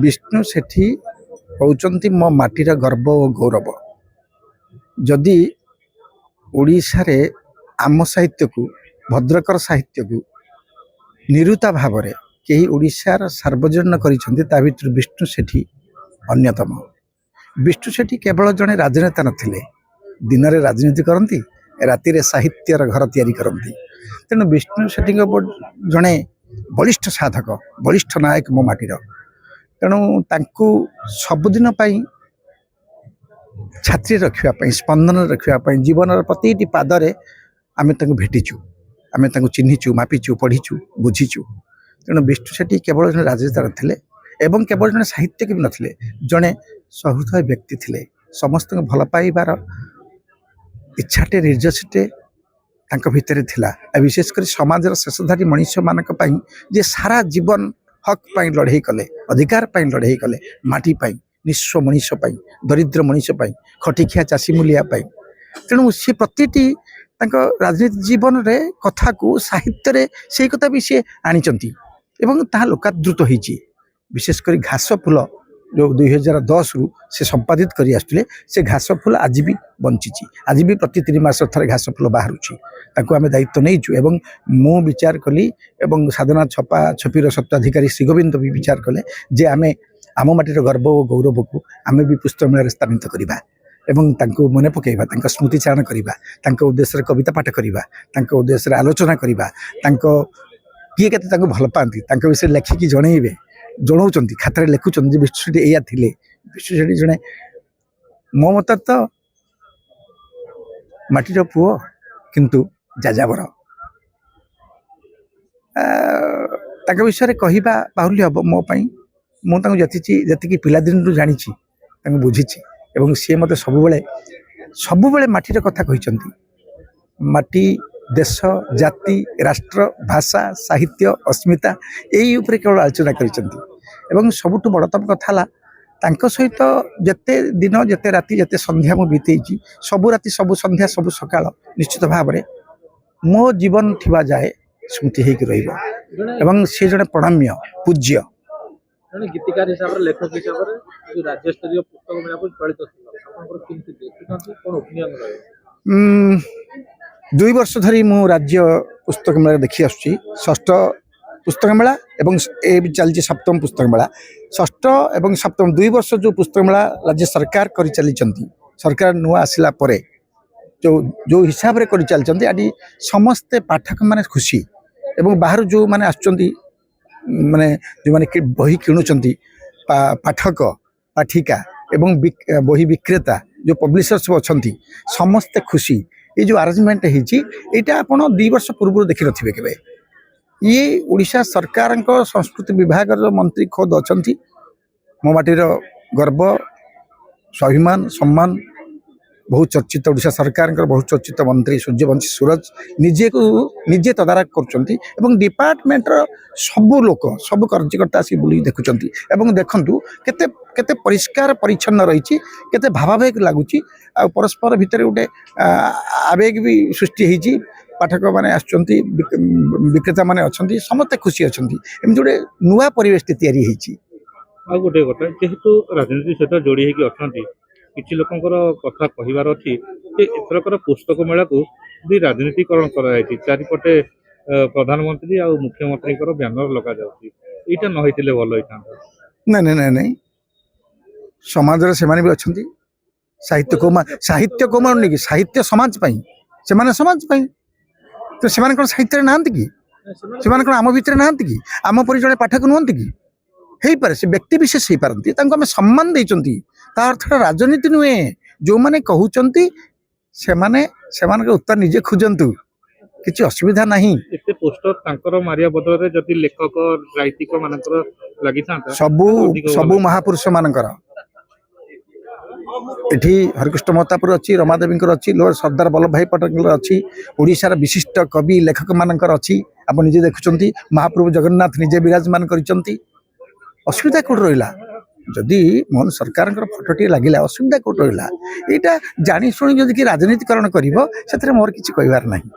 विष्णु सेठी कहउचंती मो माटीर गर्व और गौरव। जदि ओडिशा रे आम साहित्य को भद्रकर साहित्य को निरुता भाव में कहीं ओडिशार सार्वजनीन करिसेंती ता भितर विष्णु सेठी अन्यतम। विष्णु सेठी केवल जड़े राजनेता नथिले, दिन में राजनीति करती, रातिर साहित्यर घर तैयारी करती। तेणु विष्णु सेठी जड़े बलिष्ठ साधक, बलिष्ठ नायक मो माटीर। तेणु तांकु सबुदिन छात्री रखापी, स्पंदन रखापी, जीवन प्रति पादरे आम भेटीचु, आम चिन्हीचु, मापिचु, पढ़ीचु, बुझीचु। तेणु विष्णु सेठी केवल जड़े राजनेता नथिले एवं केवल जड़े साहित्यिक भी नथिले, जड़े सहृदय व्यक्ति थिले। समस्त भल पाइबार इच्छाटे निर्जसटे तांको भितरे थिला। विशेषकर समाजर शेषधारी मनीष मानक पई जे सारा जीवन हक पाई लड़ाई कले, अधिकार पाई लड़ाई कले, माटी पाई, निस्व मनीष पाई, दरिद्र मनीष पाई, खटिखिया चाषी मूलिया पाई। तेणु सी प्रति राजनीति जीवन रे कथा को साहित्य रे से कथा भी सी आनिचंती एवं ताहा लोकादृत होईची। विशेषकर घास फूल जो 2010 रु से संपादित करी आसुले, से घास फूल आज भी बंची, आज भी प्रति 3 मास थरे घास फूल बाहरुची। ताको आमे दायित्व नहींचु एवं मु विचार कली एवं साधना छपा छपीर सत्ताधिकारी श्री गोविंद भी विचार कले जे आमे आम माटीर गर्व और गौरव को आमे भी पुस्तक मेला स्थानित करिबा एवं तांको मने पकेइबा, तांको स्मृतिचारण करिबा, तांको उद्देश्य कविता पाठ करिबा, तांको उद्देश्य आलोचना करिबा, तांको किए केते तांको भल पांती, तांको विषय लेखिकी जणैबे, जनाऊँच खातार लिखुंट विष्णु सेठी एया थिले। विष्णु सेठी जड़े मो मत तो माटीर पुओ किंतु जाजाबर। तांको विषय कहवा बाहुल्य हम मो पाई। मुझे जी पिलादिन जानी बुझी एवं सी मत सबुबले माटीर कथा कहते। माटी, देश, जाति, राष्ट्र, भाषा, साहित्य, अस्मिता यही उपरे केवल आलोचना कर। सबुठ बड़तम कथा सहित जिते दिन, जिते राति, जिते संध्या मु बीतई, सबु राति, सबु संध्या, सबु सकाळ निश्चित भाव में मो जीवन थिबा जाए स्मृति होकर रहिबो। सी जड़े प्रणम्य पूज्य गीतिकार हिसाब से, लेखक हिसाब से राज्य स्तरीय पुस्तक मेला को चलित थिला 2 वर्ष धरी मु राज्य पुस्तक मेला देखी आसुची। 6ठ पुस्तक मेला एवं ए भी चलती 7म पुस्तक मेला। 6ठ एवं 7म 2 वर्ष जो पुस्तक मेला राज्य सरकार कर चली, सरकार नुआ आसिला परे जो हिसाब रे कर चलती, आदि समस्ते पाठक माने खुशी एवं बाहर जो माने आसुचंती, माने जो माने बही किणुचंती, पाठक, पाठिका एवं बही विक्रेता जो पब्लिशर सब अच्छी समस्ते खुशी। ये जो अरेंजमेंट होता आप 2 वर्ष पूर्व देखी नथिबे केबे। ये ओडिशा सरकार संस्कृति विभाग मंत्री खोद अच्छा मो माटीर गर्व, स्वाभिमान, सम्मान। बहुत चर्चित ओडिशा सरकार बहुत चर्चित मंत्री सूर्यवंशी सूरज निजे तदारख कर डिपार्टमेंट सबू लोक, सबू कार्यकर्ता आसी बुली देखुंट एवं देखु केते केते परिष्कार परिच्छन्न रही, केते भावावेग लगुच, आ परस्पर भितर गोटे आवेग भी सृष्टि होती। पाठक मैंने आसुंच, विक्रेता मैंने अच्छा, समस्ते खुशी अच्छा, एमती गोटे नुआ परिवेश तैयारी होती। आ गोटे कथा जेहेतु राजनीति सहित जोड़ी होगी अच्छा किसी लोकंर कथा कहबार अच्छी एथरकर पुस्तक मेला को भी राजनीतिकरण कर चारिपटे प्रधानमंत्री आ मुख्यमंत्री बैनर लगा जाटा न होते भल होता। ना ना ना नहीं, समाज से भी अच्छा साहित्य को मानुनी कि साहित्य समाज पाई, से समाज पाई तो से साहित्य नहांती कि से आम भितर नहांती कि आम परि जड़े पाठक नुहंती कि हो पारे, से व्यक्ति विशेष हो पारती, आम सम्मान देती। ता अर्थ राजनीति नुहे। जो माने कहउचंती से माने उत्तर निजे खोजंतु, किछि असुविधा नहीं। एते पोस्टर तांकर मारिया बदल रे जति लेखक साहित्यिक मानकर लागि थांता सबु महापुरुष मानकर एठी हरिकृष्ण महतापुर अच्छी, रमादेवी अच्छी, लोअर सरदार वल्लभ भाई पटेल अच्छी, ओडिशार विशिष्ट कवि लेखक मानकर अच्छी। आप निजे देखुंट महाप्रभु जगन्नाथ निजे विराजमान करिसंती। असुविधा कौट रहा जदि मोहन सरकार फटोटी लगे असुविधा कौट रहा। यहाँ जानी शुणी जदि कि राजनीतिकरण कर मोर किसी कहबार नहीं।